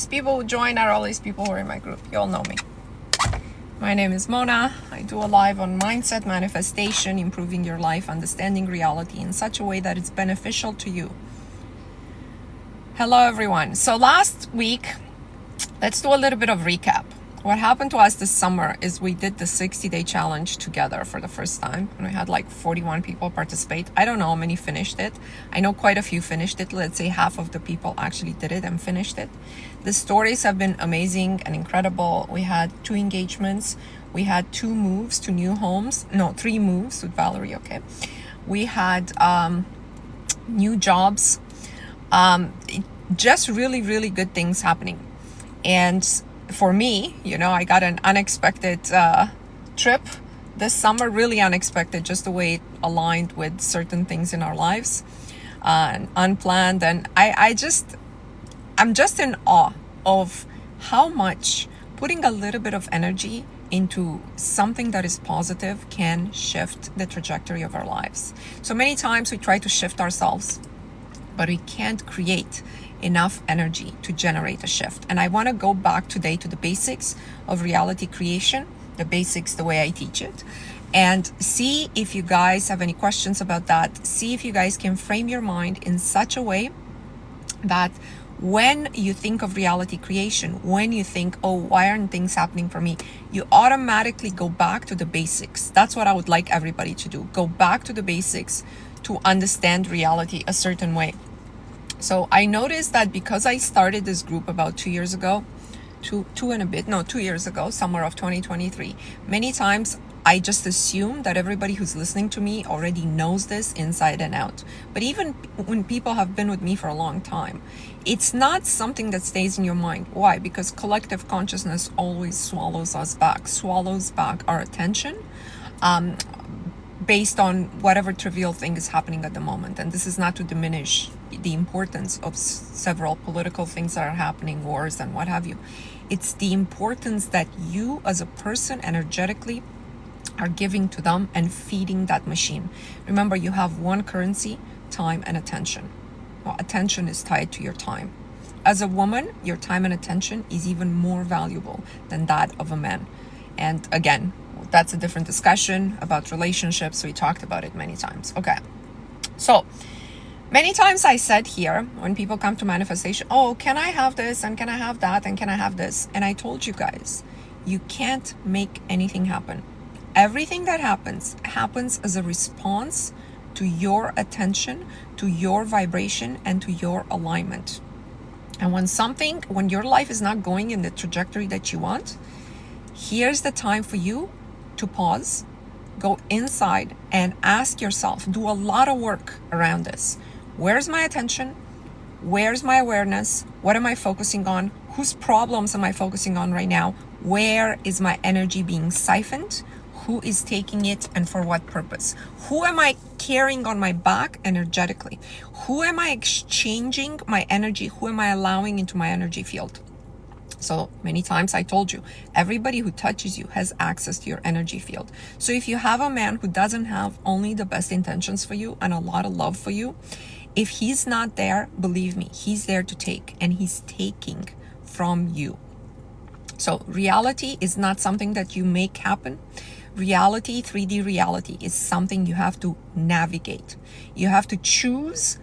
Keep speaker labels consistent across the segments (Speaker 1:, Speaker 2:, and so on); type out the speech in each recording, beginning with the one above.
Speaker 1: People who join are always people who are in my group. You all know me. My name is Mona. I do a live on mindset, manifestation, improving your life, understanding reality in such a way that it's beneficial to you. Hello, everyone. So last week, let's do a little bit of recap. What happened to us this summer is we did the 60-day challenge together for the first time, and we had like 41 people participate. I don't know how many finished it. I know quite a few finished it. Let's say half of the people actually did it and finished it. The stories have been amazing and incredible. We had 2 engagements. We had 2 moves to new homes. No, 3 moves with Valerie, okay. We had new jobs. Just really, really good things happening. And for me, I got an unexpected trip this summer, really unexpected, just the way it aligned with certain things in our lives, and unplanned. And I'm just in awe of how much putting a little bit of energy into something that is positive can shift the trajectory of our lives. So many times we try to shift ourselves, but we can't create enough energy to generate a shift. And I want to go back today to the basics of reality creation, the basics, the way I teach it, and see if you guys have any questions about that. See if you guys can frame your mind in such a way that when you think of reality creation, when you think, oh, why aren't things happening for me? You automatically go back to the basics. That's what I would like everybody to do. Go back to the basics to understand reality a certain way. So I noticed that because I started this group about 2 years ago, 2 years ago, summer of 2023, many times I just assume that everybody who's listening to me already knows this inside and out. But even when people have been with me for a long time, it's not something that stays in your mind. Why? Because collective consciousness always swallows back our attention, based on whatever trivial thing is happening at the moment. And this is not to diminish the importance of several political things that are happening, wars and what have you. It's the importance that you as a person energetically are giving to them and feeding that machine. Remember, you have one currency, time and attention. Well, attention is tied to your time. As a woman, your time and attention is even more valuable than that of a man. And again, that's a different discussion about relationships. We talked about it many times. Okay. So many times I said here, when people come to manifestation, oh, can I have this? And can I have that? And can I have this? And I told you guys, you can't make anything happen. Everything that happens as a response to your attention, to your vibration, and to your alignment. And when your life is not going in the trajectory that you want, here's the time for you to pause, go inside and ask yourself, do a lot of work around this. Where's my attention? Where's my awareness? What am I focusing on? Whose problems am I focusing on right now? Where is my energy being siphoned? Who is taking it and for what purpose? Who am I carrying on my back energetically? Who am I exchanging my energy? Who am I allowing into my energy field? So many times I told you, everybody who touches you has access to your energy field. So if you have a man who doesn't have only the best intentions for you and a lot of love for you, if he's not there, believe me, he's there to take, and he's taking from you. So reality is not something that you make happen. Reality, 3D reality, is something you have to navigate. You have to choose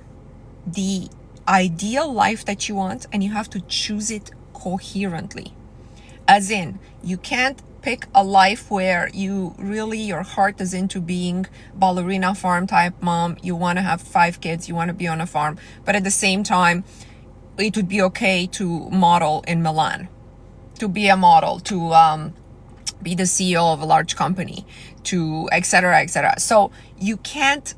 Speaker 1: the ideal life that you want, and you have to choose it coherently. As in, you can't pick a life where your heart is into being ballerina farm type mom. You want to have 5 kids, you want to be on a farm, but at the same time, it would be okay to model in Milan, to be a model, to be the CEO of a large company, to etc., etc. So you can't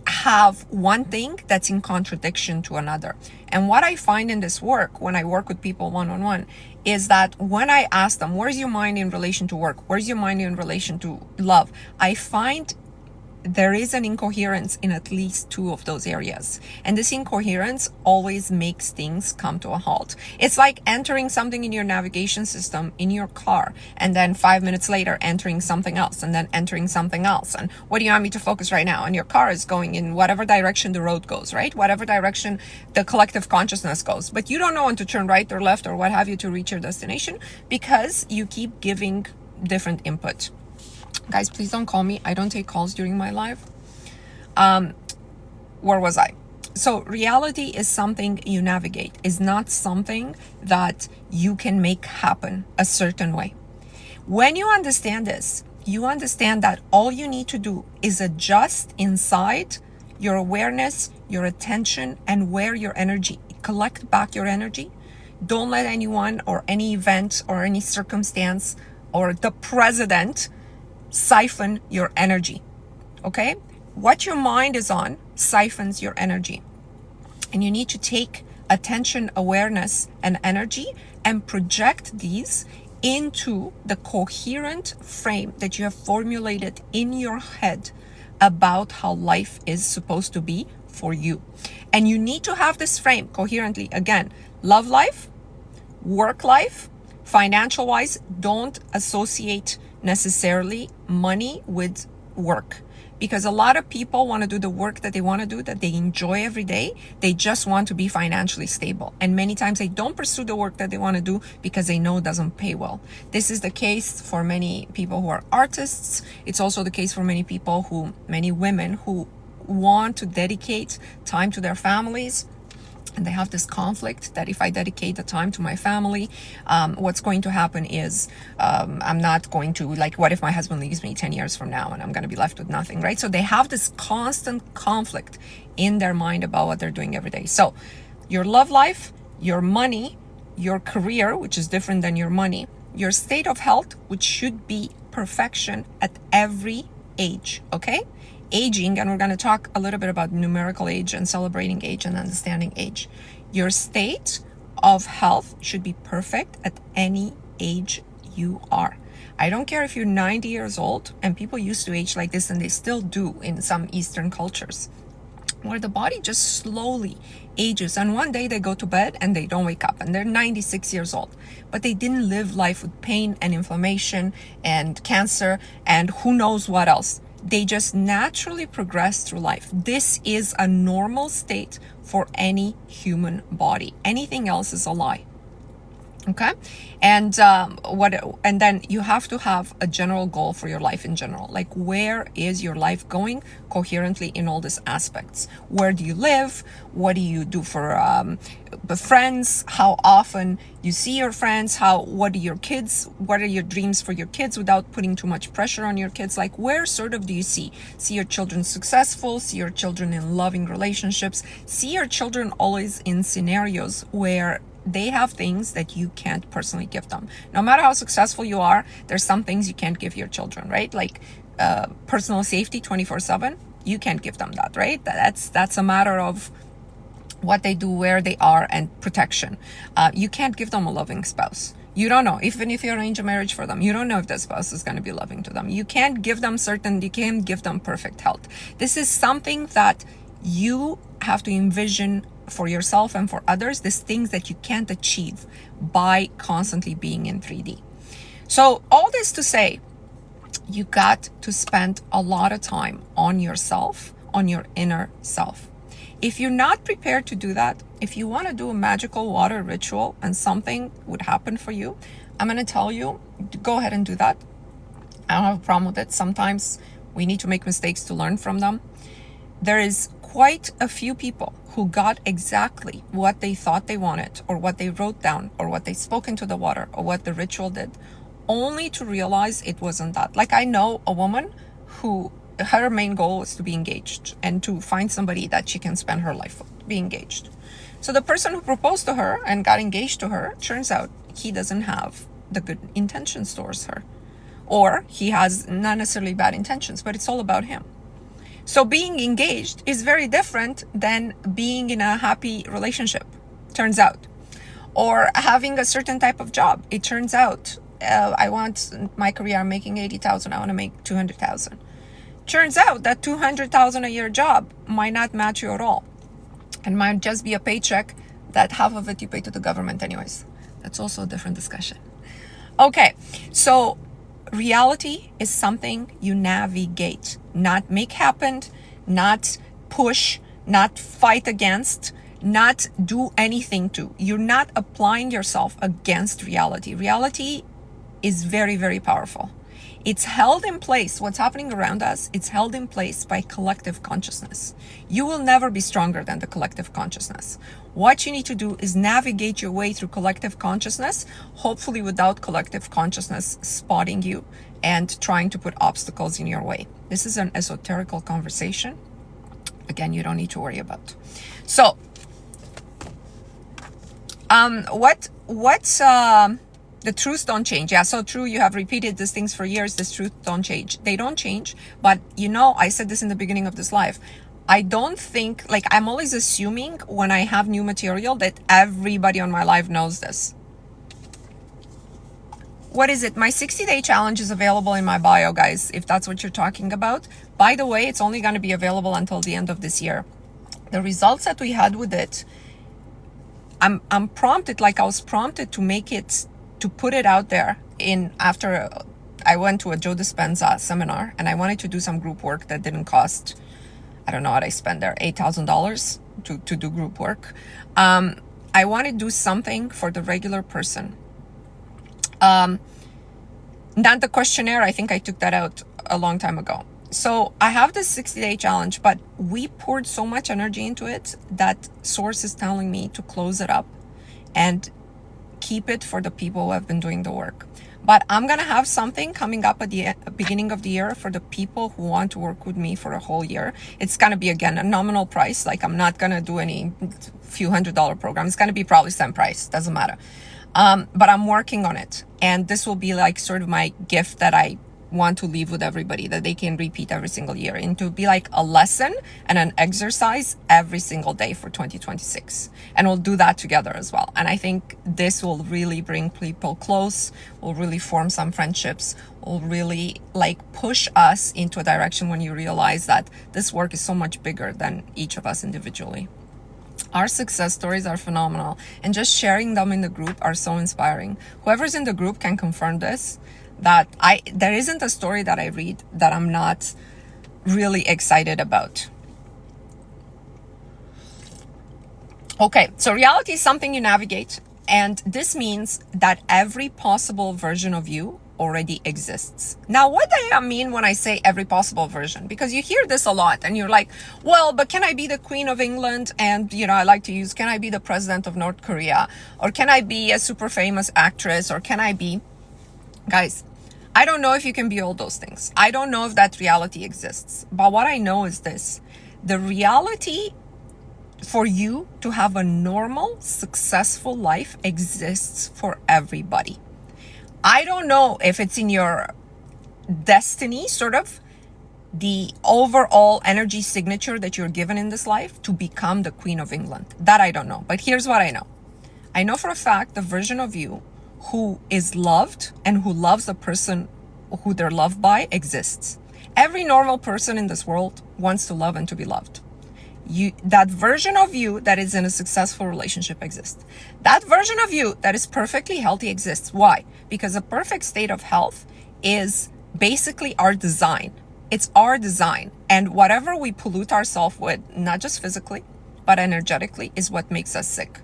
Speaker 1: have one thing that's in contradiction to another. And what I find in this work, when I work with people one-on-one, is that when I ask them, where's your mind in relation to work? Where's your mind in relation to love? I find there is an incoherence in at least two of those areas. And this incoherence always makes things come to a halt. It's like entering something in your navigation system in your car, and then 5 minutes later entering something else, and then entering something else. And what do you want me to focus right now? And your car is going in whatever direction the road goes, right? Whatever direction the collective consciousness goes. But you don't know when to turn right or left or what have you to reach your destination, because you keep giving different input. Guys, please don't call me. I don't take calls during my live. Where was I? So reality is something you navigate, is not something that you can make happen a certain way. When you understand this, you understand that all you need to do is adjust inside your awareness, your attention, and where your energy, collect back your energy. Don't let anyone or any event or any circumstance or the president siphon your energy. Okay? What your mind is on siphons your energy. And you need to take attention, awareness, and energy and project these into the coherent frame that you have formulated in your head about how life is supposed to be for you. And you need to have this frame coherently. Again, love life, work life, financial wise, don't associate necessarily money with work, because a lot of people want to do the work that they want to do, that they enjoy every day. They just want to be financially stable, and many times they don't pursue the work that they want to do because they know it doesn't pay well. This is the case for many people who are artists. It's also the case for many people many women who want to dedicate time to their families. And they have this conflict that if I dedicate the time to my family, what's going to happen is I'm not going to, like, what if my husband leaves me 10 years from now and I'm going to be left with nothing, right? So they have this constant conflict in their mind about what they're doing every day. So your love life, your money, your career, which is different than your money, your state of health, which should be perfection at every age, okay? Aging, and we're going to talk a little bit about numerical age and celebrating age and understanding age. Your state of health should be perfect at any age you are. I don't care if you're 90 years old, and people used to age like this, and they still do in some Eastern cultures, where the body just slowly ages, and one day they go to bed and they don't wake up and they're 96 years old, but they didn't live life with pain and inflammation and cancer and who knows what else. They just naturally progress through life. This is a normal state for any human body. Anything else is a lie. Okay, and then you have to have a general goal for your life in general. Like, where is your life going coherently in all these aspects? Where do you live? What do you do for friends? How often you see your friends? What are your kids? What are your dreams for your kids without putting too much pressure on your kids? Like, where sort of do you see your children successful? See your children in loving relationships? See your children always in scenarios where they have things that you can't personally give them. No matter how successful you are, there's some things you can't give your children, right? Like personal safety 24/7, you can't give them that, right? That's a matter of what they do, where they are, and protection. You can't give them a loving spouse. You don't know, even if you arrange a marriage for them, you don't know if the spouse is going to be loving to them. You can't give them perfect health. This is something that you have to envision for yourself and for others, these things that you can't achieve by constantly being in 3D. So all this to say, you got to spend a lot of time on yourself, on your inner self. If you're not prepared to do that, if you want to do a magical water ritual and something would happen for you, I'm going to tell you, go ahead and do that. I don't have a problem with it. Sometimes we need to make mistakes to learn from them. There is quite a few people who got exactly what they thought they wanted, or what they wrote down, or what they spoke into the water, or what the ritual did, only to realize it wasn't that. Like, I know a woman who her main goal was to be engaged and to find somebody that she can spend her life with, be engaged. So the person who proposed to her and got engaged to her, turns out he doesn't have the good intentions towards her, or he has not necessarily bad intentions, but it's all about him. So being engaged is very different than being in a happy relationship, turns out. Or having a certain type of job. It turns out, I want my career, I'm making 80,000, I want to make 200,000. Turns out that $200,000 a year job might not match you at all, and might just be a paycheck that half of it you pay to the government anyways. That's also a different discussion. Okay, so reality is something you navigate, not make happen, not push, not fight against, not do anything to. You're not applying yourself against reality. Reality is very, very powerful. It's held in place. What's happening around us, it's held in place by collective consciousness. You will never be stronger than the collective consciousness. What you need to do is navigate your way through collective consciousness, hopefully without collective consciousness spotting you and trying to put obstacles in your way. This is an esoterical conversation. Again, you don't need to worry about. So, the truths don't change. Yeah, so true. You have repeated these things for years. These truths don't change. They don't change. But I said this in the beginning of this live. I don't think, I'm always assuming when I have new material that everybody on my live knows this. What is it? My 60-day challenge is available in my bio, guys, if that's what you're talking about. By the way, it's only going to be available until the end of this year. The results that we had with it, I'm prompted, I was prompted to make it, to put it out there after I went to a Joe Dispenza seminar, and I wanted to do some group work that didn't cost, I don't know what I spent there, $8,000 to do group work. I want to do something for the regular person. Not the questionnaire. I think I took that out a long time ago. So I have this 60-day challenge, but we poured so much energy into it that Source is telling me to close it up and keep it for the people who have been doing the work. But I'm going to have something coming up at the beginning of the year for the people who want to work with me for a whole year. It's going to be, again, a nominal price. I'm not going to do any few $100 program. It's going to be probably same price. Doesn't matter. But I'm working on it. And this will be sort of my gift that I want to leave with everybody, that they can repeat every single year, and to be a lesson and an exercise every single day for 2026. And we'll do that together as well. And I think this will really bring people close, will really form some friendships, will really push us into a direction when you realize that this work is so much bigger than each of us individually. Our success stories are phenomenal, and just sharing them in the group are so inspiring. Whoever's in the group can confirm this, that there isn't a story that I read that I'm not really excited about. Okay, so reality is something you navigate, and this means that every possible version of you already exists. Now, what do I mean when I say every possible version? Because you hear this a lot and you're like, well, but can I be the Queen of England? And, I like to use, can I be the President of North Korea? Or can I be a super famous actress? Or can I be, guys, I don't know if you can be all those things. I don't know if that reality exists. But what I know is this: the reality for you to have a normal, successful life exists for everybody. I don't know if it's in your destiny, sort of the overall energy signature that you're given in this life to become the Queen of England. That I don't know. But here's what I know. I know for a fact the version of you who is loved and who loves the person who they're loved by exists. Every normal person in this world wants to love and to be loved. That version of you that is in a successful relationship exists. That version of you that is perfectly healthy exists. Why? Because a perfect state of health is basically our design. It's our design. And whatever we pollute ourselves with, not just physically, but energetically, is what makes us sick.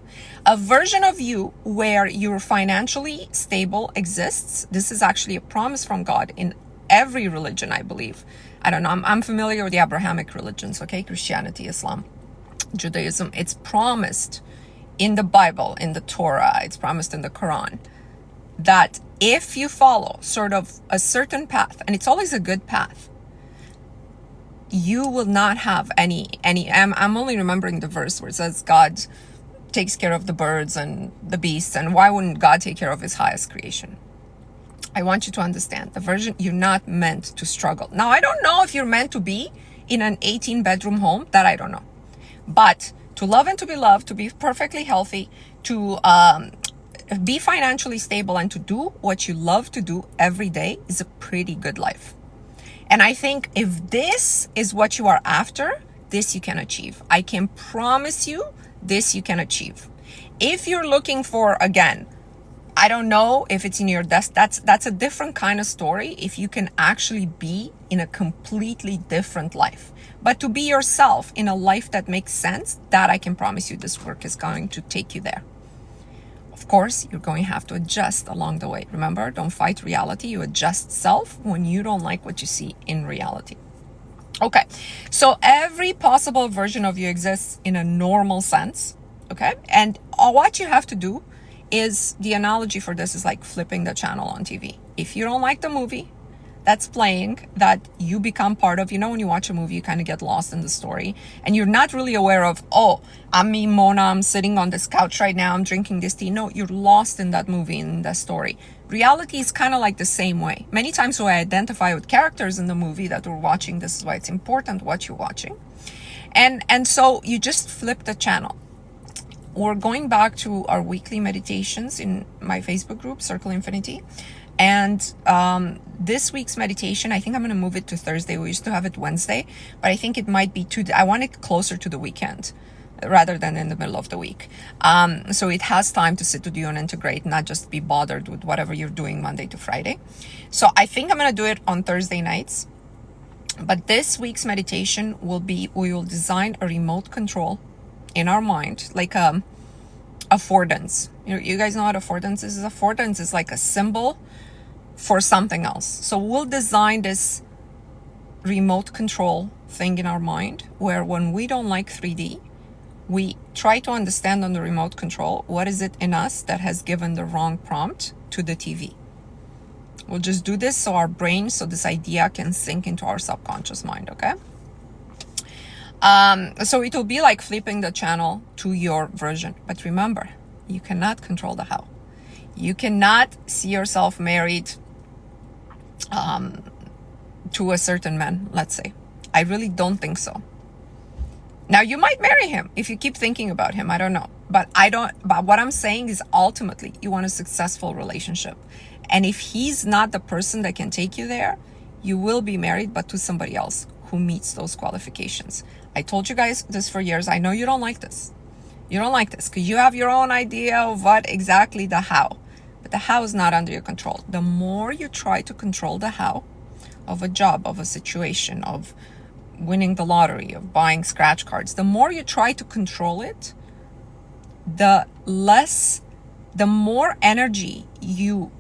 Speaker 1: A version of you where you're financially stable exists. This is actually a promise from God in every religion, I believe. I don't know. I'm familiar with the Abrahamic religions, okay? Christianity, Islam, Judaism. It's promised in the Bible, in the Torah. It's promised in the Quran that if you follow sort of a certain path, and it's always a good path, you will not have any. I'm only remembering the verse where it says God takes care of the birds and the beasts, and why wouldn't God take care of his highest creation? I want you to understand the version, you're not meant to struggle. Now, I don't know if you're meant to be in an 18-bedroom home, that I don't know. But to love and to be loved, to be perfectly healthy, to be financially stable, and to do what you love to do every day is a pretty good life. And I think if this is what you are after, this you can achieve. I can promise you this you can achieve. If you're looking for, again, I don't know if it's in your desk, that's a different kind of story. If you can actually be in a completely different life, but to be yourself in a life that makes sense, that I can promise you this work is going to take you there. Of course, you're going to have to adjust along the way. Remember, don't fight reality. You adjust self when you don't like what you see in reality. Okay, so every possible version of you exists in a normal sense, okay? And what you have to do is, the analogy for this is like flipping the channel on TV. If you don't like the movie that's playing, that you become part of, when you watch a movie, you kind of get lost in the story and you're not really aware of, oh, I'm me, Mona, I'm sitting on this couch right now, I'm drinking this tea. No, you're lost in that movie, in that story. Reality is kind of like the same way. Many times when I identify with characters in the movie that we're watching, this is why it's important what you're watching. And so you just flip the channel. We're going back to our weekly meditations in my Facebook group, Circle Infinity. And this week's meditation, I think I'm going to move it to Thursday. We used to have it Wednesday, but I think it might be I want it closer to the weekend rather than in the middle of the week. So it has time to sit with you and integrate, not just be bothered with whatever you're doing Monday to Friday. So I think I'm going to do it on Thursday nights. But this week's meditation will be, we will design a remote control in our mind, like affordance. You guys know what affordance is? Affordance is like a symbol for something else. So we'll design this remote control thing in our mind where when we don't like 3D, we try to understand on the remote control, what is it in us that has given the wrong prompt to the TV? We'll just do this so our brain, so this idea can sink into our subconscious mind, okay? So it will be like flipping the channel to your version. But remember, you cannot control the how. You cannot see yourself married to a certain man, let's say. I really don't think so. Now, you might marry him if you keep thinking about him. I don't know. But what I'm saying is ultimately you want a successful relationship. And if he's not the person that can take you there, you will be married, but to somebody else who meets those qualifications. I told you guys this for years. I know you don't like this. You don't like this because you have your own idea of what exactly the how. But the how is not under your control. The more you try to control the how of a job, of a situation, of winning the lottery, of buying scratch cards, the more you try to control it, the more energy you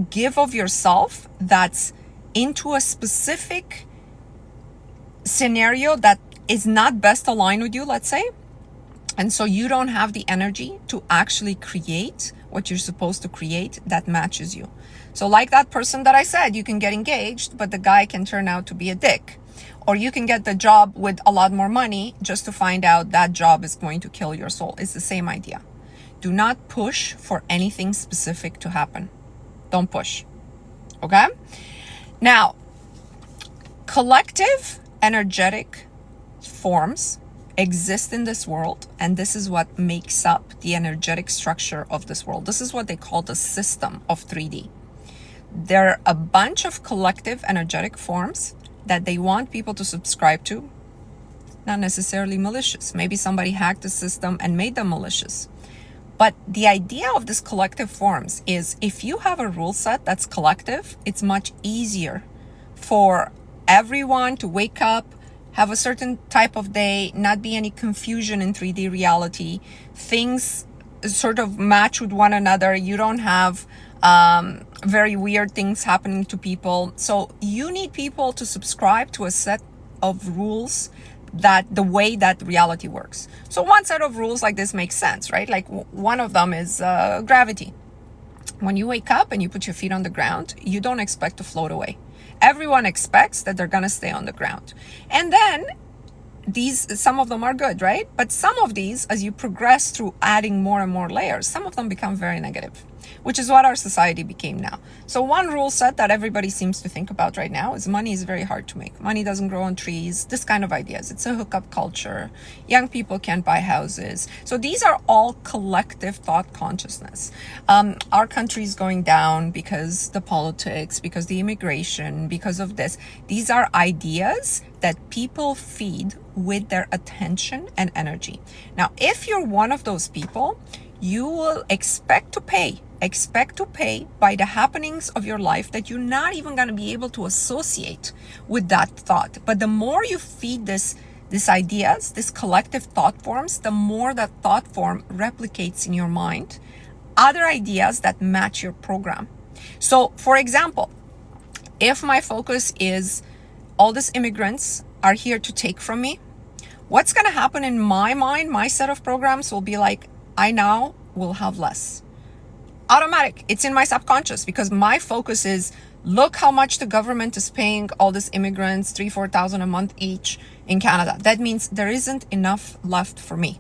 Speaker 1: give of yourself that's into a specific scenario that is not best aligned with you, let's say. And so you don't have the energy to actually create what you're supposed to create that matches you. So like that person that I said, you can get engaged, but the guy can turn out to be a dick. Or you can get the job with a lot more money just to find out that job is going to kill your soul. It's the same idea. Do not push for anything specific to happen. Don't push. Okay? Now, collective energetic forms exist in this world, and this is what makes up the energetic structure of this world. This is what they call the system of 3D. There are a bunch of collective energetic forms that they want people to subscribe to, not necessarily malicious. Maybe somebody hacked the system and made them malicious. But the idea of this collective forms is if you have a rule set that's collective, it's much easier for everyone to wake up, have a certain type of day, not be any confusion in 3D reality. Things sort of match with one another. You don't have very weird things happening to people. So you need people to subscribe to a set of rules that the way that reality works. So one set of rules like this makes sense, right? Like one of them is gravity. When you wake up and you put your feet on the ground, you don't expect to float away. Everyone expects that they're going to stay on the ground. And then some of them are good, right? But some of these, as you progress through adding more and more layers, some of them become very negative. which is what our society became now. So one rule set that everybody seems to think about right now is money is very hard to make. Money doesn't grow on trees, this kind of ideas. It's a hookup culture. Young people can't buy houses. So these are all collective thought consciousness. Our country is going down because the politics, because the immigration, because of this. These are ideas that people feed with their attention and energy. Now, if you're one of those people, you will expect to pay by the happenings of your life that you're not even going to be able to associate with that thought. But the more you feed these ideas, this collective thought forms, the more that thought form replicates in your mind other ideas that match your program. So, for example, if my focus is all these immigrants are here to take from me, what's going to happen in my mind, my set of programs will be like, I now will have less. Automatic. It's in my subconscious because my focus is, look how much the government is paying all these immigrants, 3,000-4,000 a month each in Canada. That means there isn't enough left for me.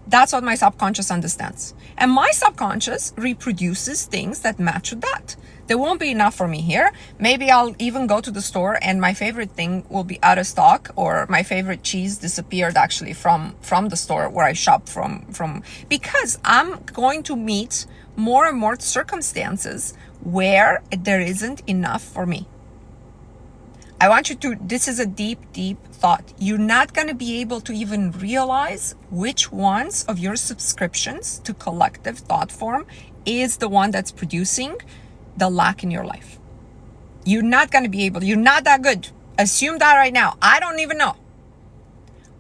Speaker 1: That's what my subconscious understands. And my subconscious reproduces things that match with that. There won't be enough for me here. Maybe I'll even go to the store and my favorite thing will be out of stock, or my favorite cheese disappeared actually from the store where I shop from because I'm going to meet more and more circumstances where there isn't enough for me. I want you to, this is a deep thought. You're not going to be able to even realize which ones of your subscriptions to collective thought form is the one that's producing the lack in your life. You're not going to be able, you're not that good. Assume that right now. I don't even know.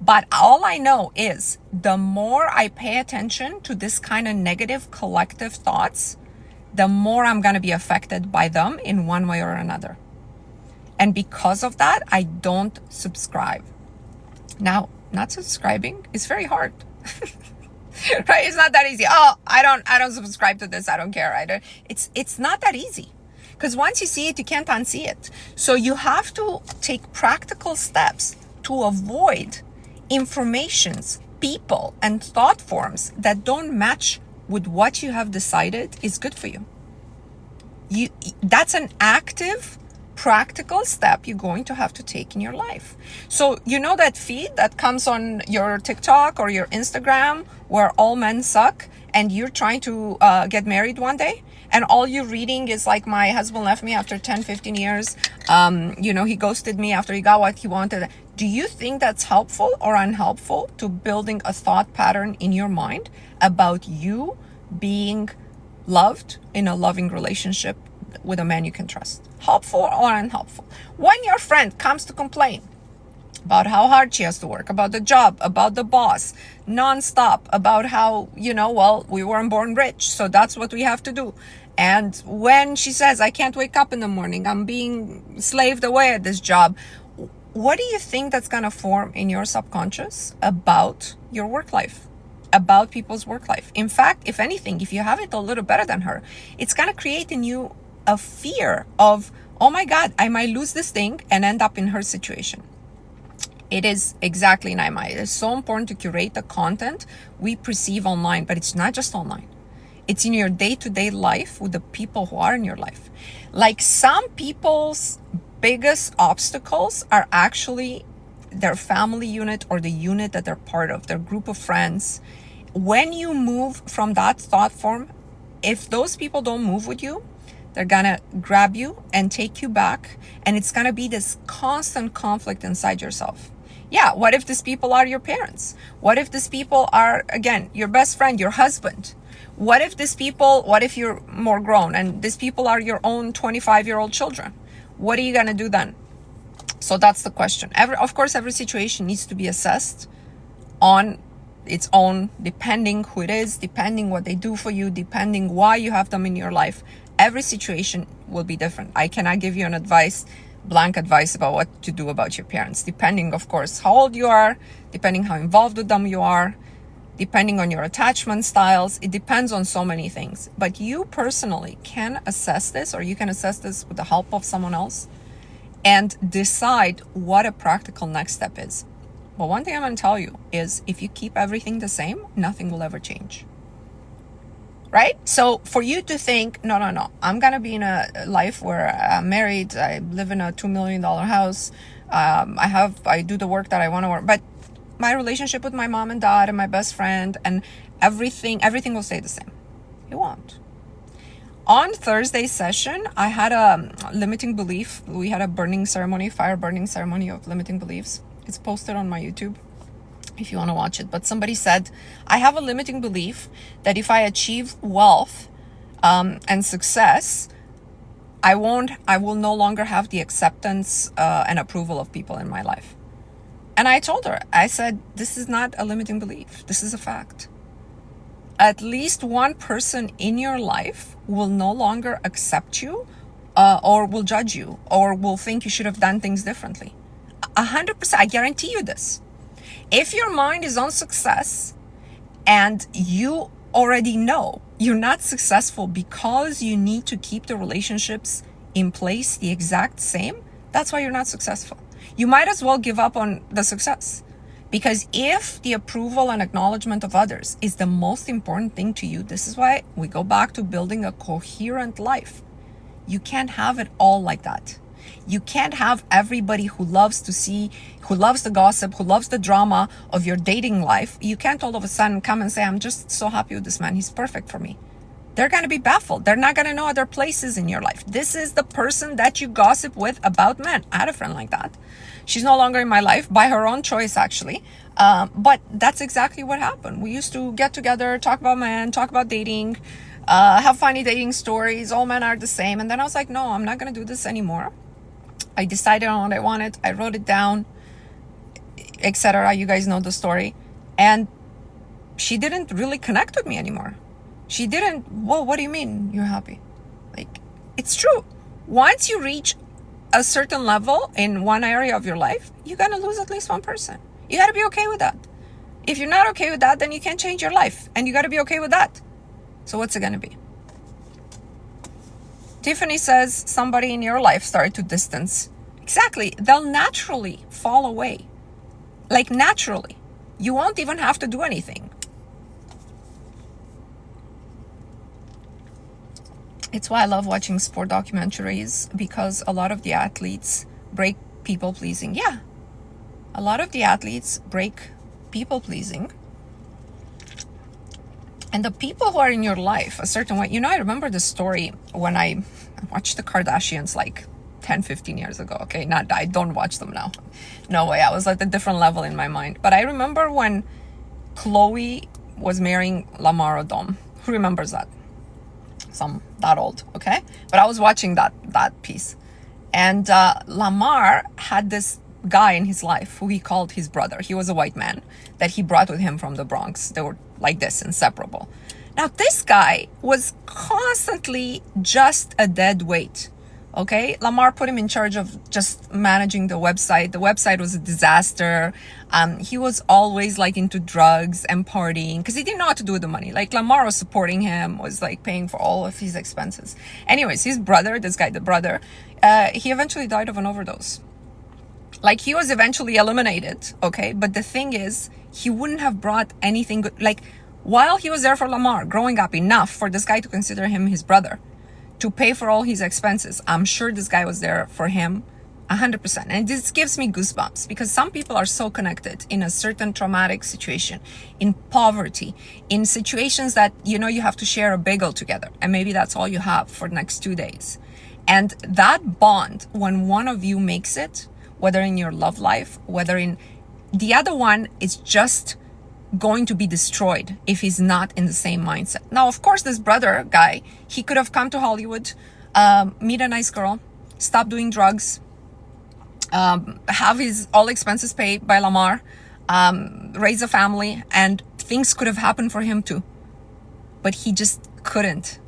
Speaker 1: But all I know is the more I pay attention to this kind of negative collective thoughts, the more I'm going to be affected by them in one way or another. And because of that, I don't subscribe. Now, not subscribing is very hard. Right? It's not that easy. Oh, I don't subscribe to this. I don't care. It's not that easy. Because once you see it, you can't unsee it. So you have to take practical steps to avoid informations, people, and thought forms that don't match with what you have decided is good for you. That's an active, practical step you're going to have to take in your life. So you know that feed that comes on your TikTok or your Instagram where all men suck and you're trying to get married one day and all you're reading is like, my husband left me after 10-15 years, he ghosted me after he got what he wanted. Do you think that's helpful or unhelpful to building a thought pattern in your mind about you being loved in a loving relationship with a man you can trust? Helpful or unhelpful? When your friend comes to complain about how hard she has to work, about the job, about the boss, nonstop, about how, we weren't born rich, so that's what we have to do. And when she says, I can't wake up in the morning, I'm being slaved away at this job, what do you think that's going to form in your subconscious about your work life? About people's work life? In fact, if anything, if you have it a little better than her, it's going to create in you a fear of, oh my God, I might lose this thing and end up in her situation. It is exactly, Naima. It is so important to curate the content we perceive online, but it's not just online. It's in your day-to-day life with the people who are in your life. Like some people's biggest obstacles are actually their family unit or the unit that they're part of, their group of friends. When you move from that thought form, if those people don't move with you, they're gonna grab you and take you back. And it's gonna be this constant conflict inside yourself. Yeah, what if these people are your parents? What if these people are, again, your best friend, your husband? What if you're more grown and these people are your own 25-year-old children? What are you gonna do then? So that's the question. Of course, every situation needs to be assessed on its own, depending who it is, depending what they do for you, depending why you have them in your life. Every situation will be different. I cannot give you blank advice about what to do about your parents, depending, of course, how old you are, depending how involved with them you are, depending on your attachment styles. It depends on so many things. But you personally can assess this, or you can assess this with the help of someone else and decide what a practical next step is. But one thing I'm going to tell you is if you keep everything the same, nothing will ever change. right? So for you to think, no, I'm gonna be in a life where I'm married, I live in a $2 million house, I do the work that I want to work, but my relationship with my mom and dad and my best friend and everything will stay the same. It won't. On Thursday's session, I had a limiting belief. We had a fire burning ceremony of limiting beliefs. It's posted on my YouTube if you want to watch it. But somebody said, I have a limiting belief that if I achieve wealth and success, I will no longer have the acceptance and approval of people in my life. And I told her, I said, this is not a limiting belief. This is a fact. At least one person in your life will no longer accept you or will judge you or will think you should have done things differently. 100%, I guarantee you this. If your mind is on success and you already know you're not successful because you need to keep the relationships in place the exact same, that's why you're not successful. You might as well give up on the success. Because if the approval and acknowledgement of others is the most important thing to you, this is why we go back to building a coherent life. You can't have it all like that. You can't have everybody who loves the gossip, who loves the drama of your dating life. You can't all of a sudden come and say, I'm just so happy with this man. He's perfect for me. They're going to be baffled. They're not going to know other places in your life. This is the person that you gossip with about men. I had a friend like that. She's no longer in my life by her own choice, actually. But that's exactly what happened. We used to get together, talk about men, talk about dating, have funny dating stories. All men are the same. And then I was like, no, I'm not going to do this anymore. I decided on what I wanted. I wrote it down, etc. You guys know the story. And she didn't really connect with me anymore. She didn't, well, what do you mean you're happy? Like, it's true. Once you reach a certain level in one area of your life, you're going to lose at least one person. You got to be okay with that. If you're not okay with that, then you can't change your life. And you got to be okay with that. So what's it going to be? Tiffany says somebody in your life started to distance. Exactly. They'll naturally fall away. Like naturally. You won't even have to do anything. It's why I love watching sport documentaries, because a lot of the athletes break people pleasing. Yeah. A lot of the athletes break people pleasing. And the people who are in your life a certain way, I remember the story when I watched the Kardashians like 10, 15 years ago. Okay, I don't watch them now. No way, I was at a different level in my mind. But I remember when Khloe was marrying Lamar Odom. Who remembers that? That old, okay? But I was watching that piece. And Lamar had this guy in his life who he called his brother. He was a white man that he brought with him from the Bronx. They were like this, inseparable. Now, this guy was constantly just a dead weight, okay? Lamar put him in charge of just managing the website. The website was a disaster. He was always like into drugs and partying because he didn't know what to do with the money. Like Lamar was supporting him, was like paying for all of his expenses. Anyways, his brother, the brother, he eventually died of an overdose. Like he was eventually eliminated, okay? But the thing is, he wouldn't have brought anything good. Like while he was there for Lamar, growing up enough for this guy to consider him his brother, to pay for all his expenses. I'm sure this guy was there for him 100%. And this gives me goosebumps because some people are so connected in a certain traumatic situation, in poverty, in situations that, you have to share a bagel together. And maybe that's all you have for the next 2 days. And that bond, when one of you makes it, whether in your love life, whether in the other one, is just going to be destroyed if he's not in the same mindset. Now, of course, this brother guy, he could have come to Hollywood, meet a nice girl, stop doing drugs, have his all expenses paid by Lamar, raise a family, and things could have happened for him too. But he just couldn't.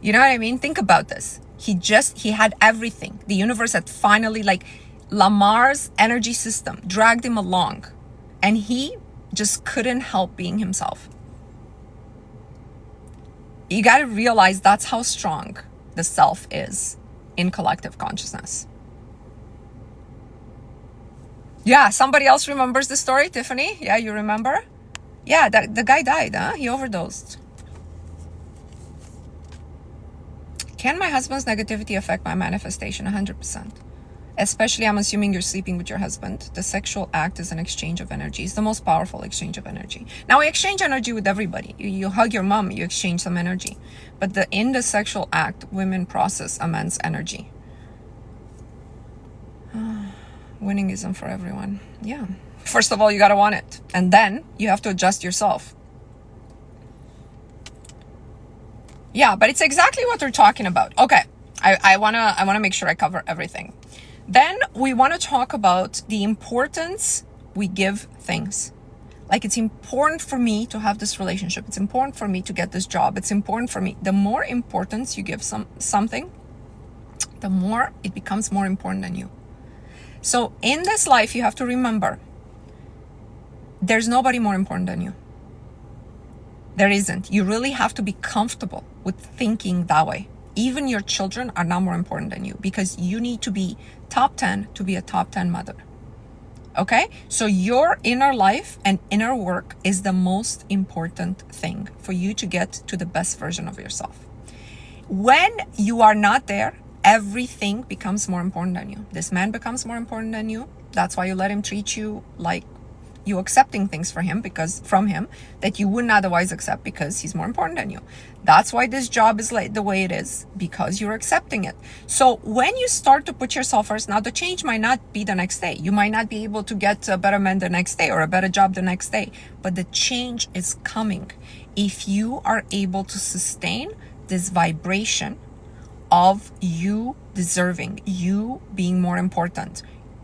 Speaker 1: You know what I mean? Think about this. He had everything. The universe had finally, Lamar's energy system dragged him along, and he just couldn't help being himself. You got to realize that's how strong the self is in collective consciousness. Yeah, somebody else remembers the story, Tiffany? Yeah, you remember? Yeah, the guy died, huh? He overdosed. Can my husband's negativity affect my manifestation? 100%. Especially, I'm assuming you're sleeping with your husband. The sexual act is an exchange of energy. It's the most powerful exchange of energy. Now, we exchange energy with everybody. You hug your mom, you exchange some energy. But in the sexual act, women process immense energy. Winning isn't for everyone. Yeah. First of all, you got to want it. And then you have to adjust yourself. Yeah, but it's exactly what we're talking about. Okay. I wanna make sure I cover everything. Then we want to talk about the importance we give things. Like, it's important for me to have this relationship. It's important for me to get this job. It's important for me. The more importance you give something, the more it becomes more important than you. So in this life, you have to remember, there's nobody more important than you. There isn't. You really have to be comfortable with thinking that way. Even your children are not more important than you, because you need to be top 10 to be a top 10 mother. Okay? So your inner life and inner work is the most important thing for you to get to the best version of yourself. When you are not there, everything becomes more important than you. This man becomes more important than you. That's why you let him treat you like you accepting things from him that you wouldn't otherwise accept, because he's more important than you. That's why this job is the way it is, because you're accepting it. So when you start to put yourself first, now the change might not be the next day. You might not be able to get a better man the next day or a better job the next day, but the change is coming if you are able to sustain this vibration of you deserving, you being more important,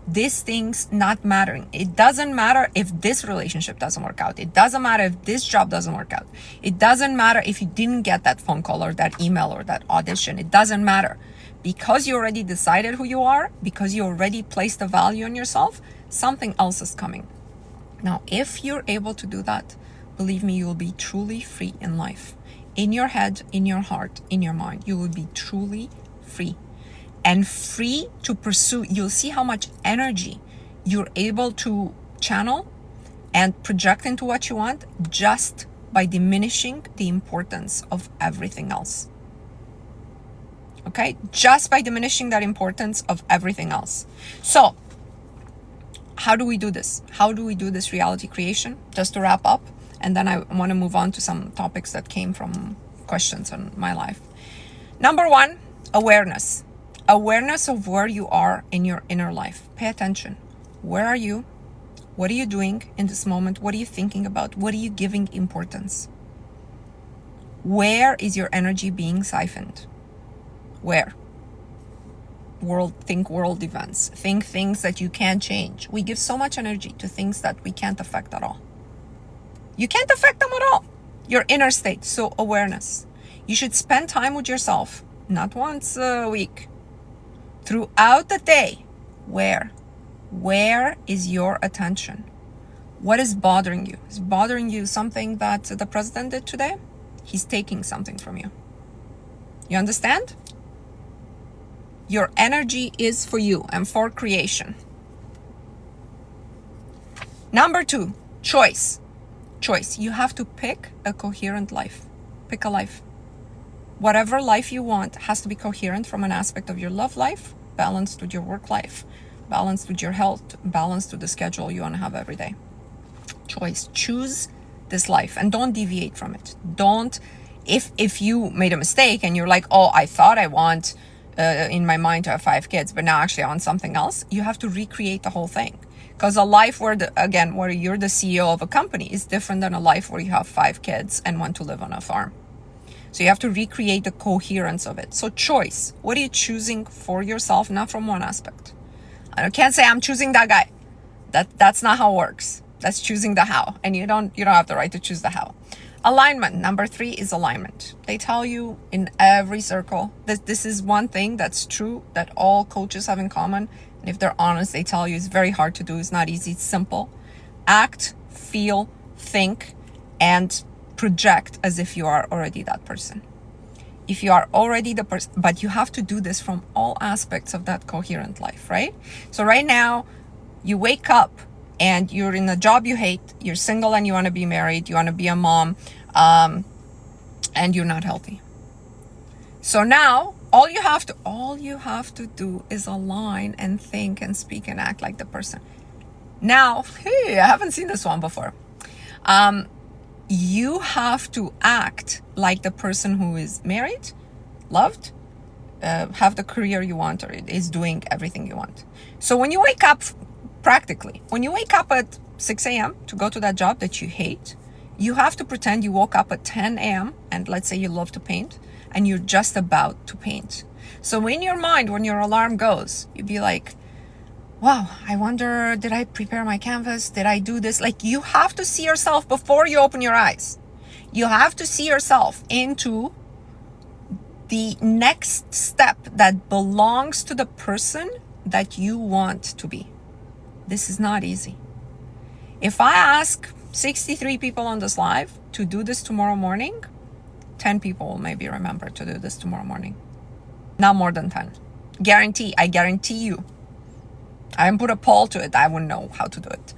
Speaker 1: these things not mattering. It doesn't matter if this relationship doesn't work out. It doesn't matter if this job doesn't work out. It doesn't matter if you didn't get that phone call or that email or that audition. It doesn't matter. Because you already decided who you are, because you already placed a value on yourself, something else is coming. Now, if you're able to do that, believe me, you will be truly free in life. In your head, in your heart, in your mind, you will be truly free. And free to pursue. You'll see how much energy you're able to channel and project into what you want just by diminishing the importance of everything else. Okay? Just by diminishing that importance of everything else. So, how do we do this? How do we do this reality creation? Just to wrap up, and then I want to move on to some topics that came from questions on my life. Number one, awareness. Awareness of where you are in your inner life. Pay attention. Where are you? What are you doing in this moment? What are you thinking about? What are you giving importance? Where is your energy being siphoned? Where? Think world events. Think things that you can't change. We give so much energy to things that we can't affect at all. You can't affect them at all. Your inner state. So awareness. You should spend time with yourself, not once a week. Throughout the day, where is your attention? What is bothering you? Is bothering you something that the president did today? He's taking something from you. You understand? Your energy is for you and for creation. Number two, choice. Choice. You have to pick a coherent life. Pick a life. Whatever life you want has to be coherent from an aspect of your love life, balanced with your work life, balanced with your health, balanced with the schedule you want to have every day. Choice. Choose this life and don't deviate from it. Don't, if you made a mistake and you're like, oh, I thought I want in my mind to have 5 kids, but now actually I want something else, you have to recreate the whole thing. Because a life where where you're the CEO of a company is different than a life where you have 5 kids and want to live on a farm. So you have to recreate the coherence of it. So choice. What are you choosing for yourself? Not from one aspect. I can't say I'm choosing that guy. That's not how it works. That's choosing the how. And you don't have the right to choose the how. Alignment. Number 3 is alignment. They tell you in every circle that this is one thing that's true that all coaches have in common. And if they're honest, they tell you it's very hard to do. It's not easy. It's simple. Act, feel, think, and project as if you are already that person. If you are already the person, but you have to do this from all aspects of that coherent life, right? So right now, you wake up and you're in a job you hate, you're single and you want to be married, you want to be a mom, and you're not healthy. So now, All you have to do is align and think and speak and act like the person. Now, hey, I haven't seen this one before. You have to act like the person who is married, loved, have the career you want, or is doing everything you want. So when you wake up, practically, when you wake up at 6 a.m. to go to that job that you hate, you have to pretend you woke up at 10 a.m. and let's say you love to paint, and you're just about to paint. So in your mind, when your alarm goes, you'd be like, wow, I wonder, did I prepare my canvas? Did I do this? Like, you have to see yourself before you open your eyes. You have to see yourself into the next step that belongs to the person that you want to be. This is not easy. If I ask 63 people on this live to do this tomorrow morning, 10 people will maybe remember to do this tomorrow morning. Not more than 10. I guarantee you. I haven't put a poll to it. I wouldn't know how to do it.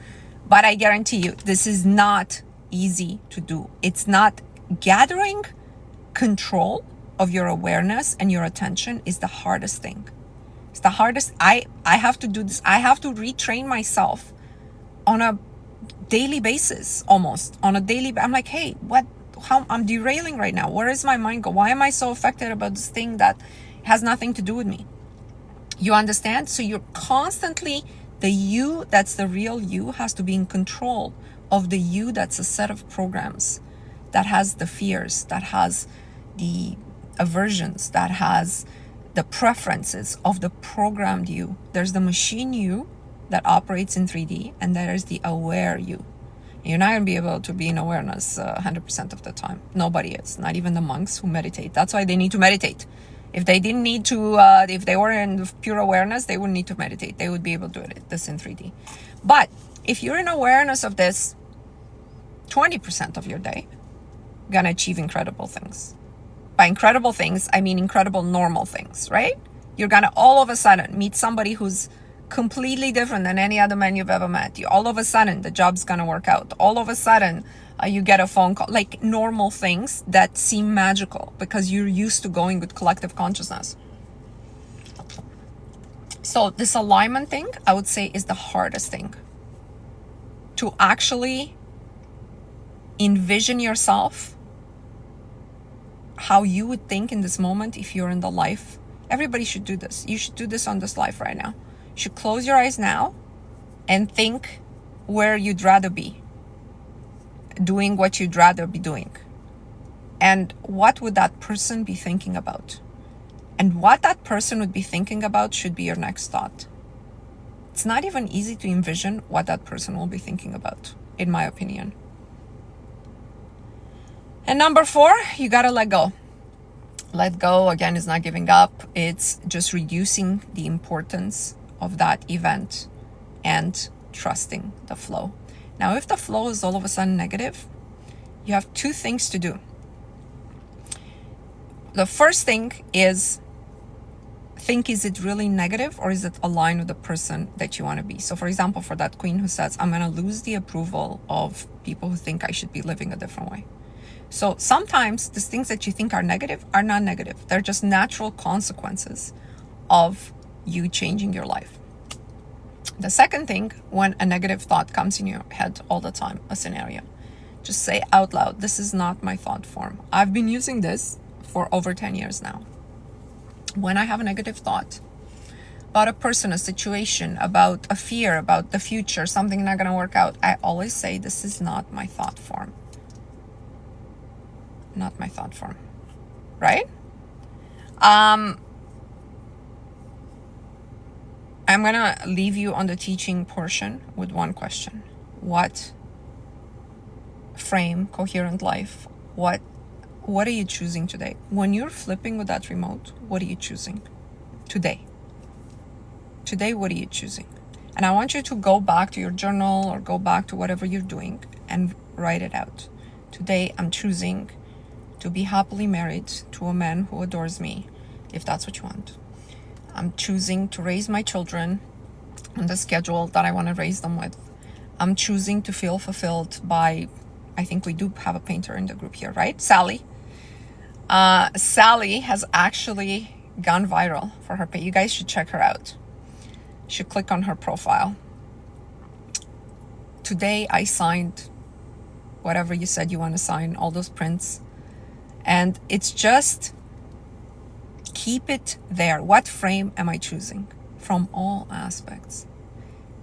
Speaker 1: But I guarantee you, this is not easy to do. It's not. Gathering control of your awareness and your attention is the hardest thing. It's the hardest. I have to do this. I have to retrain myself on a daily basis, almost on a daily. I'm like, hey, how I'm derailing right now. Where is my mind go? Why am I so affected about this thing that has nothing to do with me? You understand? So you're constantly, the you that's the real you has to be in control of the you that's a set of programs, that has the fears, that has the aversions, that has the preferences of the programmed you. There's the machine you that operates in 3D, and there is the aware you. You're not going to be able to be in awareness 100% of the time. Nobody is, not even the monks who meditate. That's why they need to meditate. If they didn't need to, if they were in pure awareness, they wouldn't need to meditate. They would be able to do this in 3D. But if you're in awareness of this 20% of your day, you're going to achieve incredible things. By incredible things, I mean incredible normal things, right? You're going to all of a sudden meet somebody who's completely different than any other man you've ever met. All of a sudden, the job's going to work out. All of a sudden, you get a phone call, like normal things that seem magical because you're used to going with collective consciousness. So this alignment thing, I would say, is the hardest thing. To actually envision yourself how you would think in this moment if you're in the life. Everybody should do this. You should do this on this life right now. You should close your eyes now and think where you'd rather be, doing what you'd rather be doing. And what would that person be thinking about? And what that person would be thinking about should be your next thought. It's not even easy to envision what that person will be thinking about, in my opinion. And number 4, you gotta let go. Let go, again, is not giving up. It's just reducing the importance of that event and trusting the flow. Now, if the flow is all of a sudden negative, you have 2 things to do. The first thing is think, is it really negative or is it aligned with the person that you want to be? So for example, for that queen who says, I'm going to lose the approval of people who think I should be living a different way. So sometimes these things that you think are negative are not negative. They're just natural consequences of you changing your life. The second thing, when a negative thought comes in your head all the time, a scenario, just say out loud, this is not my thought form. I've been using this for over 10 years now. When I have a negative thought about a person, a situation, about a fear, about the future, something not going to work out, I always say, this is not my thought form. Not my thought form, right? I'm going to leave you on the teaching portion with one question. What frame, coherent life, what are you choosing today? When you're flipping with that remote, what are you choosing today? Today, what are you choosing? And I want you to go back to your journal or go back to whatever you're doing and write it out. Today, I'm choosing to be happily married to a man who adores me, if that's what you want. I'm choosing to raise my children on the schedule that I want to raise them with. I'm choosing to feel fulfilled by, I think we do have a painter in the group here, right? Sally. Sally has actually gone viral for her page. You guys should check her out. You should click on her profile. Today I signed whatever you said you want to sign, all those prints. And it's just, keep it there. What frame am I choosing? From all aspects.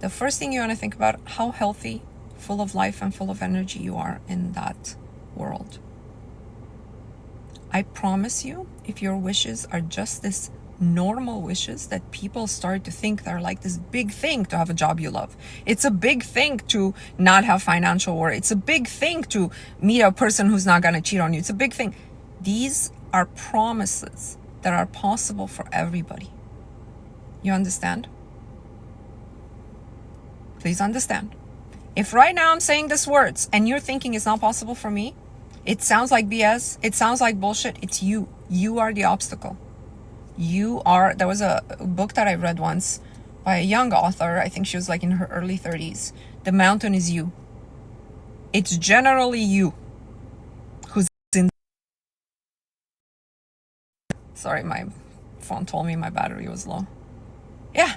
Speaker 1: The first thing you want to think about, how healthy, full of life and full of energy you are in that world. I promise you, if your wishes are just this normal wishes that people start to think they're like this big thing to have a job you love. It's a big thing to not have financial worry. It's a big thing to meet a person who's not going to cheat on you. It's a big thing. These are promises that are possible for everybody. You understand? Please understand. If right now I'm saying these words and you're thinking it's not possible for me, it sounds like BS, it sounds like bullshit, it's you. You are the obstacle. You are, there was a book that I read once by a young author, I think she was like in her early 30s. The mountain is you. It's generally you who's in. Sorry, my phone told me my battery was low. Yeah,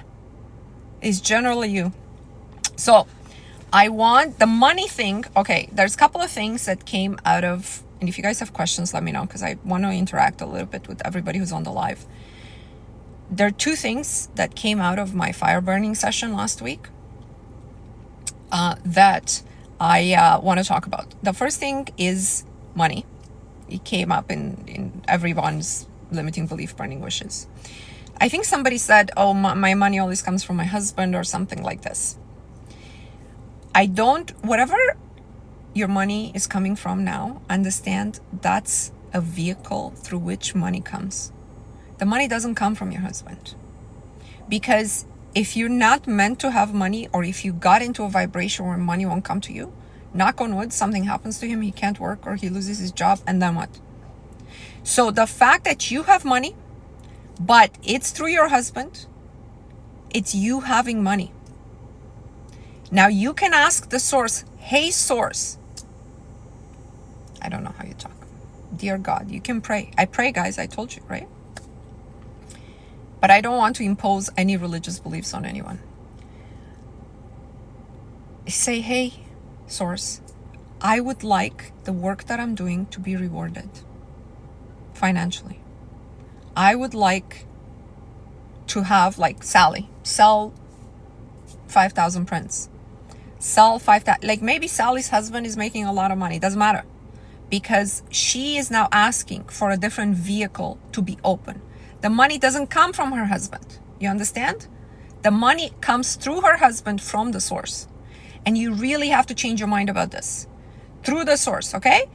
Speaker 1: it's generally you. So I want the money thing. Okay, there's a couple of things that came out of, and if you guys have questions, let me know, because I want to interact a little bit with everybody who's on the live. There are two things that came out of my fire burning session last week that I want to talk about. The first thing is money. It came up in everyone's limiting belief burning wishes. I think somebody said, oh, my money always comes from my husband or something like this. Whatever your money is coming from now, understand that's a vehicle through which money comes. The money doesn't come from your husband. Because if you're not meant to have money, or if you got into a vibration where money won't come to you, knock on wood, something happens to him, he can't work or he loses his job, and then what? So the fact that you have money, but it's through your husband, it's you having money. Now you can ask the source, hey source, I don't know how you talk. Dear God, you can pray. I pray, guys, I told you, right? But I don't want to impose any religious beliefs on anyone. Say, hey, source, I would like the work that I'm doing to be rewarded financially. I would like to have, like Sally, sell 5,000 prints. Sell 5,000, like maybe Sally's husband is making a lot of money. Doesn't matter. Because she is now asking for a different vehicle to be open. The money doesn't come from her husband. You understand? The money comes through her husband from the source. And you really have to change your mind about this. Through the source, okay?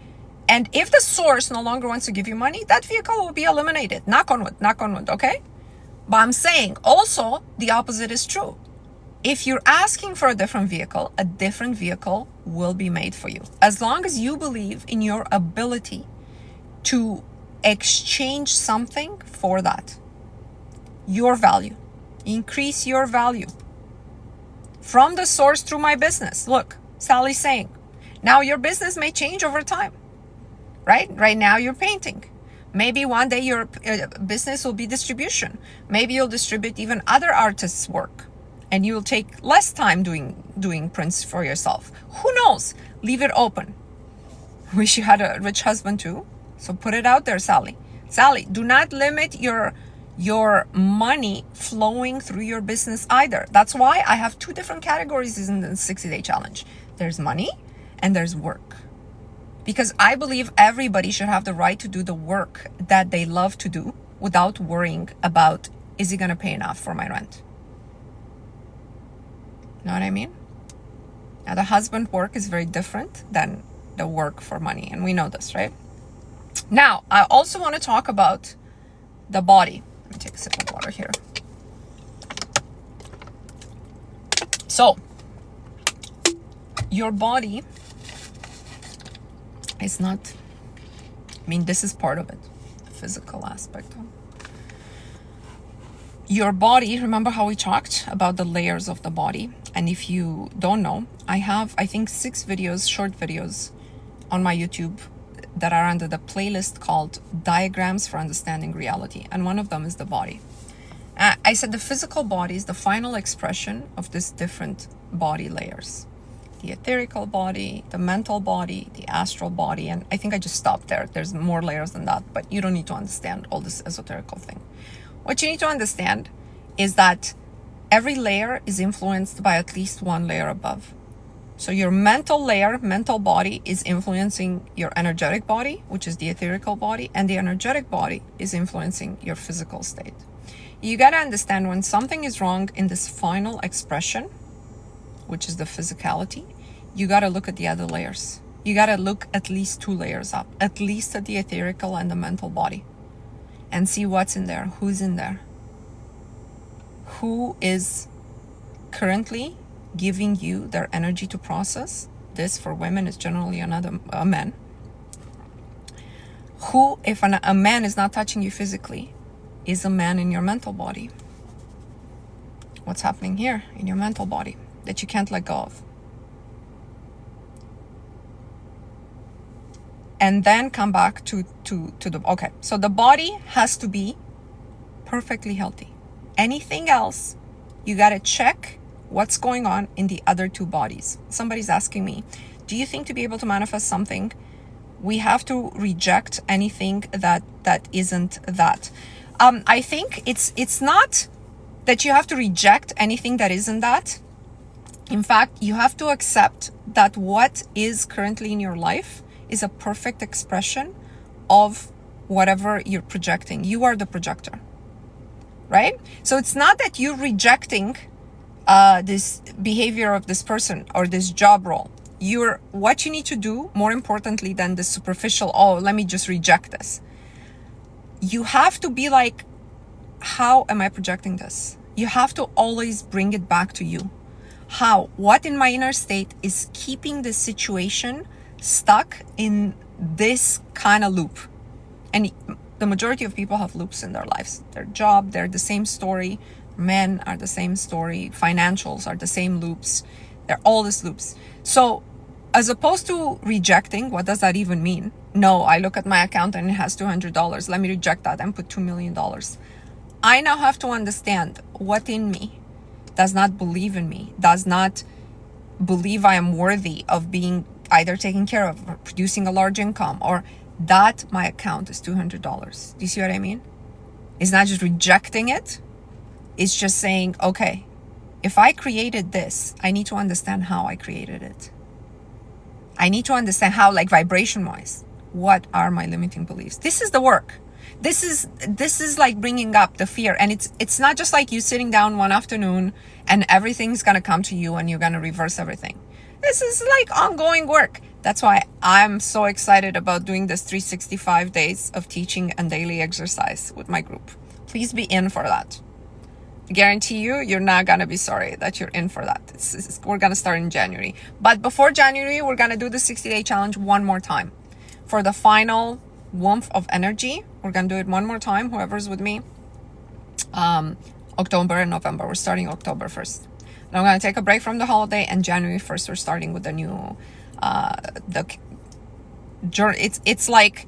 Speaker 1: And if the source no longer wants to give you money, that vehicle will be eliminated. Knock on wood, okay? But I'm saying also the opposite is true. If you're asking for a different vehicle will be made for you. As long as you believe in your ability to exchange something for that. Your value. Increase your value. From the source through my business. Look, Sally's saying, now your business may change over time. Right? Right now you're painting. Maybe one day your business will be distribution. Maybe you'll distribute even other artists' work. And you'll take less time doing prints for yourself. Who knows? Leave it open. Wish you had a rich husband too. So put it out there, Sally. Sally, do not limit your money flowing through your business either. That's why I have two different categories in the 60-day challenge. There's money and there's work. Because I believe everybody should have the right to do the work that they love to do without worrying about, is it going to pay enough for my rent? Know what I mean? Now, the husband work is very different than the work for money. And we know this, right? Now, I also want to talk about the body. Let me take a sip of water here. So, your body is not, I mean, this is part of it, the physical aspect. Your body, remember how we talked about the layers of the body? And if you don't know, I have, I think, 6 videos, short videos on my YouTube that are under the playlist called Diagrams for Understanding Reality. And one of them is the body. I said the physical body is the final expression of these different body layers. The etherical body, the mental body, the astral body, and I think I just stopped there. There's more layers than that, but you don't need to understand all this esoterical thing. What you need to understand is that every layer is influenced by at least one layer above. So your mental layer, mental body, is influencing your energetic body, which is the etherical body, and the energetic body is influencing your physical state. You got to understand when something is wrong in this final expression, which is the physicality, you got to look at the other layers. You got to look at least 2 layers up, at least at the etherical and the mental body, and see what's in there, who's in there, who is currently giving you their energy to process. This for women is generally a man. Who, if a man is not touching you physically, is a man in your mental body. What's happening here in your mental body that you can't let go of? And then come back to the, okay, so the body has to be perfectly healthy. Anything else, you got to check what's going on in the other 2 bodies. Somebody's asking me, do you think to be able to manifest something, we have to reject anything that isn't that? I think it's not that you have to reject anything that isn't that. In fact, you have to accept that what is currently in your life is a perfect expression of whatever you're projecting. You are the projector, right? So it's not that you're rejecting this behavior of this person or this job role. What you need to do, more importantly than the superficial, oh, let me just reject this. You have to be like, how am I projecting this? You have to always bring it back to you. How? What in my inner state is keeping this situation stuck in this kind of loop? And the majority of people have loops in their lives. Their job, they're the same story. Men are the same story. Financials are the same loops. They're all these loops. So as opposed to rejecting, what does that even mean? No, I look at my account and it has $200. Let me reject that and put $2 million. I now have to understand what in me does not believe in me, does not believe I am worthy of being either taken care of or producing a large income, or that my account is $200. Do you see what I mean? It's not just rejecting it. It's just saying, okay, if I created this, I need to understand how I created it. I need to understand how, like vibration wise, what are my limiting beliefs? This is the work. This is like bringing up the fear. And it's not just like you sitting down one afternoon and everything's going to come to you and you're going to reverse everything. This is like ongoing work. That's why I'm so excited about doing this 365 days of teaching and daily exercise with my group. Please be in for that. I guarantee you're not going to be sorry that you're in for that. We're going to start in January. But before January, we're going to do the 60-day challenge one more time. For the final warmth of energy, we're going to do it one more time, whoever's with me. October and November. We're starting October 1st. Now I'm going to take a break from the holiday, and January 1st, we're starting with the new, it's like,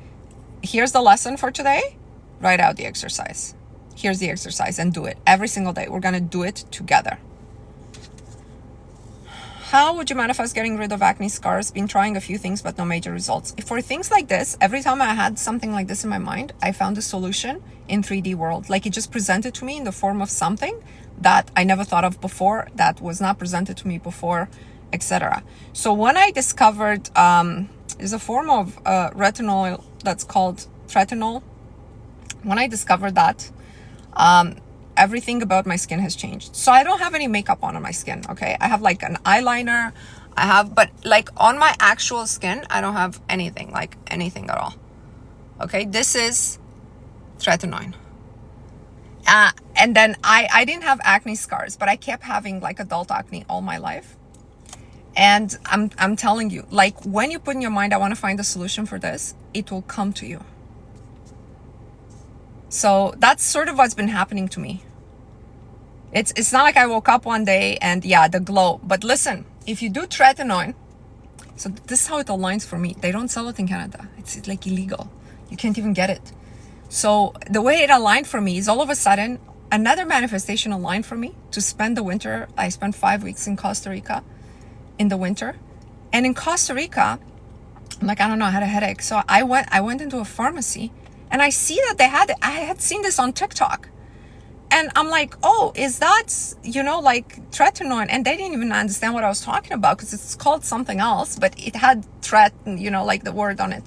Speaker 1: here's the lesson for today. Write out the exercise. Here's the exercise and do it every single day. We're going to do it together. How would you manifest getting rid of acne scars? Been trying a few things, but no major results. For things like this, every time I had something like this in my mind, I found a solution in 3D world. Like it just presented to me in the form of something that I never thought of before, that was not presented to me before, etc. So when I discovered, there's a form of retinol that's called tretinoin. When I discovered that, everything about my skin has changed. So I don't have any makeup on my skin, okay? I have like an eyeliner, but like on my actual skin, I don't have anything, like anything at all. Okay, this is tretinoin. And then I didn't have acne scars, but I kept having like adult acne all my life. And I'm telling you, like when you put in your mind, I want to find a solution for this, it will come to you. So that's sort of what's been happening to me. It's not like I woke up one day and yeah, the glow. But listen, if you do tretinoin, So this is how it aligns for me. They don't sell it in Canada. It's like illegal. You can't even get it. So the way it aligned for me is all of a sudden, another manifestation aligned for me to spend the winter. I spent 5 weeks in Costa Rica in the winter. And in Costa Rica, I'm like, I don't know, I had a headache. So I went into a pharmacy and I see that I had seen this on TikTok. And I'm like, oh, is that, like tretinoin? And they didn't even understand what I was talking about because it's called something else, but it had like the word on it.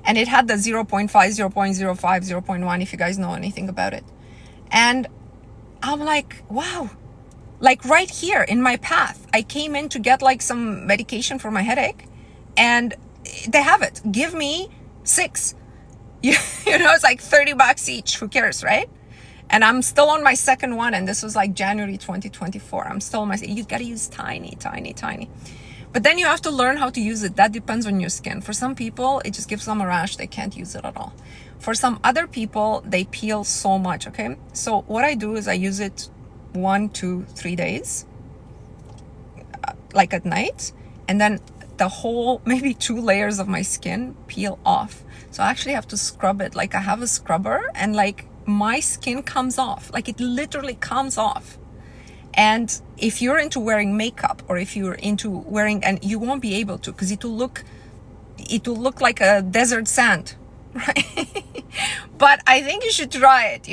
Speaker 1: And it had the 0.5, 0.05, 0.1, if you guys know anything about it. And I'm like, wow, like right here in my path, I came in to get like some medication for my headache and they have it. Give me 6. It's like $30 each. Who cares, right? And I'm still on my second one. And this was like January 2024. I'm still on you got to use tiny. But then you have to learn how to use it. That depends on your skin. For some people, it just gives them a rash. They can't use it at all. For some other people, they peel so much, okay? So what I do is I use it 1, 2, 3 days, like at night. And then the whole, maybe 2 layers of my skin peel off. So I actually have to scrub it. Like I have a scrubber and like my skin comes off. Like it literally comes off. And if you're into wearing makeup or if you're into wearing, and you won't be able to because it will look like a desert sand, right? But I think you should try it,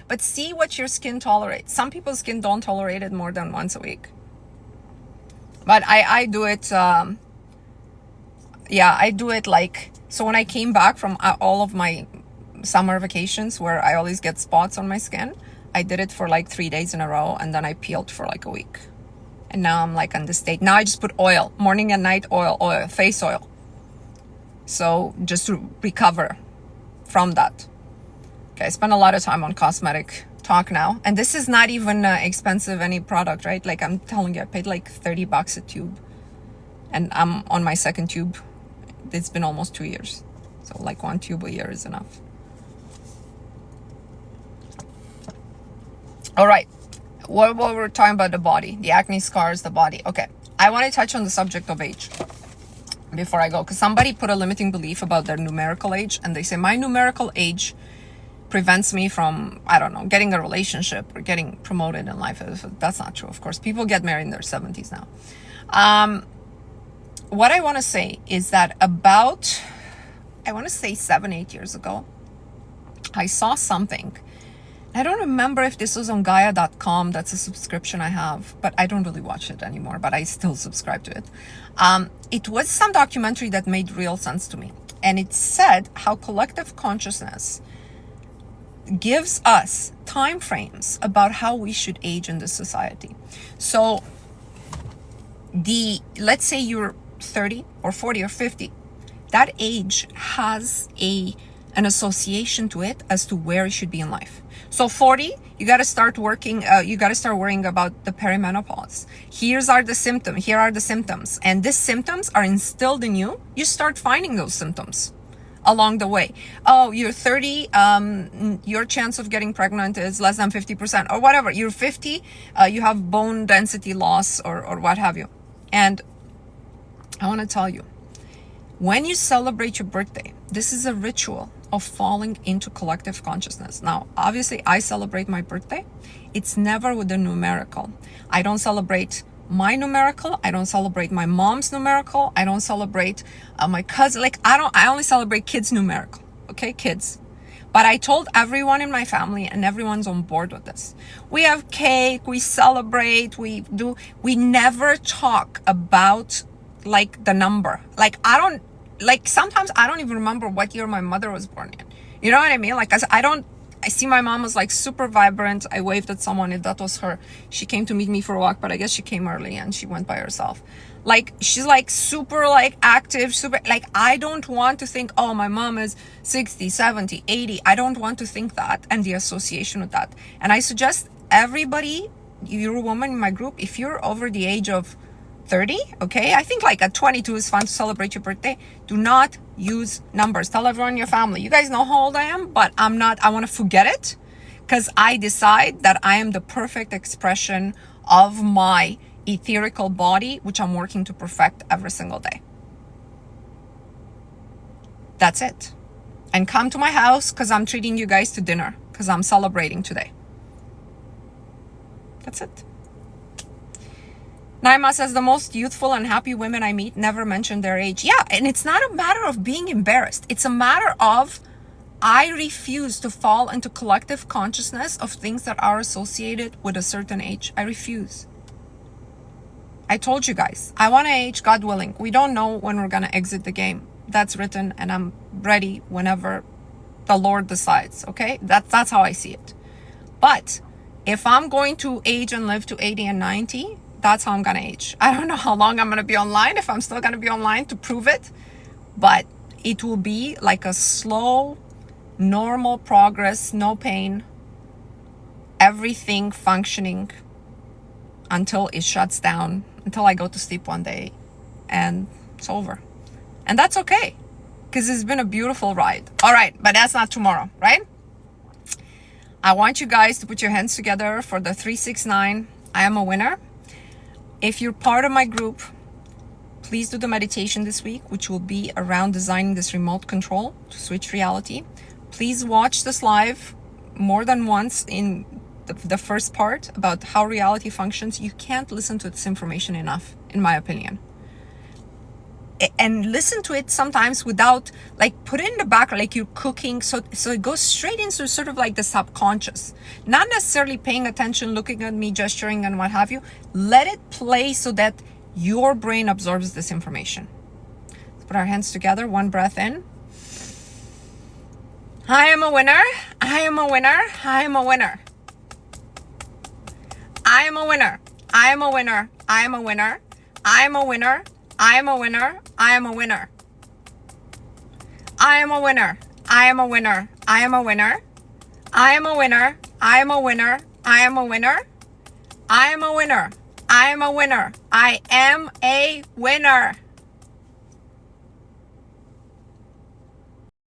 Speaker 1: but see what your skin tolerates. Some people's skin don't tolerate it more than once a week. But I do it, I do it like, so when I came back from all of my summer vacations where I always get spots on my skin, I did it for like 3 days in a row and then I peeled for like a week. And now I'm like on this state. Now I just put oil, morning and night oil, face oil. So just to recover from that. Okay, I spend a lot of time on cosmetic talk now. And this is not even expensive, any product, right? Like I'm telling you, I paid like $30 a tube. And I'm on my second tube. It's been almost 2 years. So like 1 tube a year is enough. All right, what we're talking about, the body, the acne scars, the body. Okay, I want to touch on the subject of age before I go, because somebody put a limiting belief about their numerical age, and they say my numerical age prevents me from, I don't know, getting a relationship or getting promoted in life. That's not true, of course. People get married in their 70s now. What I want to say is that about, I want to say 7-8 years ago, I saw something. I don't remember if this was on Gaia.com. That's a subscription I have, but I don't really watch it anymore, but I still subscribe to it. It was some documentary that made real sense to me. And it said how collective consciousness gives us time frames about how we should age in this society. So let's say you're 30 or 40 or 50, that age has an association to it as to where you should be in life. So 40, you got to start working, you got to start worrying about the perimenopause. Here are the symptoms. And these symptoms are instilled in you. You start finding those symptoms along the way. Oh, you're 30, your chance of getting pregnant is less than 50% or whatever. You're 50, you have bone density loss or what have you. And I want to tell you, when you celebrate your birthday, this is a ritual of falling into collective consciousness. Now, obviously, I celebrate my birthday. It's never with a numerical. I don't celebrate my numerical. I don't celebrate my mom's numerical. I don't celebrate my cousin. I only celebrate kids' numerical. Okay, kids. But I told everyone in my family, and everyone's on board with this. We have cake. We celebrate. We never talk about the number. Sometimes I don't even remember what year my mother was born in. You know what I mean? I see my mom was super vibrant. I waved at someone if that was her. She came to meet me for a walk, but I guess she came early and she went by herself. She's super active, super, I don't want to think, oh, my mom is 60, 70, 80. I don't want to think that and the association with that. And I suggest everybody, you're a woman in my group, if you're over the age of 30, okay? I think at 22 is fun to celebrate your birthday. Do not use numbers. Tell everyone in your family. You guys know how old I am, but I'm not. I want to forget it because I decide that I am the perfect expression of my etherical body, which I'm working to perfect every single day. That's it. And come to my house because I'm treating you guys to dinner because I'm celebrating today. That's it. Naima says, the most youthful and happy women I meet never mention their age. Yeah, and it's not a matter of being embarrassed. It's a matter of I refuse to fall into collective consciousness of things that are associated with a certain age. I refuse. I told you guys, I want to age, God willing. We don't know when we're going to exit the game. That's written, and I'm ready whenever the Lord decides, okay? That's how I see it. But if I'm going to age and live to 80 and 90, that's how I'm going to age. I don't know how long I'm going to be online, if I'm still going to be online to prove it. But it will be like a slow, normal progress, no pain, everything functioning until it shuts down, until I go to sleep one day and it's over. And that's okay, because it's been a beautiful ride. All right, but that's not tomorrow, right? I want you guys to put your hands together for the 369. I am a winner. If you're part of my group, please do the meditation this week, which will be around designing this remote control to switch reality. Please watch this live more than once in the first part about how reality functions. You can't listen to this information enough, in my opinion. And listen to it sometimes without, like, put it in the background, like you're cooking, so it goes straight into sort of like the subconscious, not necessarily paying attention, looking at me, gesturing and what have you. Let it play so that your brain absorbs this information. Let's put our hands together, one breath in. I am a winner. I am a winner. I am a winner. I am a winner. I am a winner. I am a winner. I am a winner. I am a winner. I am a winner. I am a winner. I am a winner. I am a winner. I am a winner. I am a winner. I am a winner. I am a winner. I am a winner. I am a winner.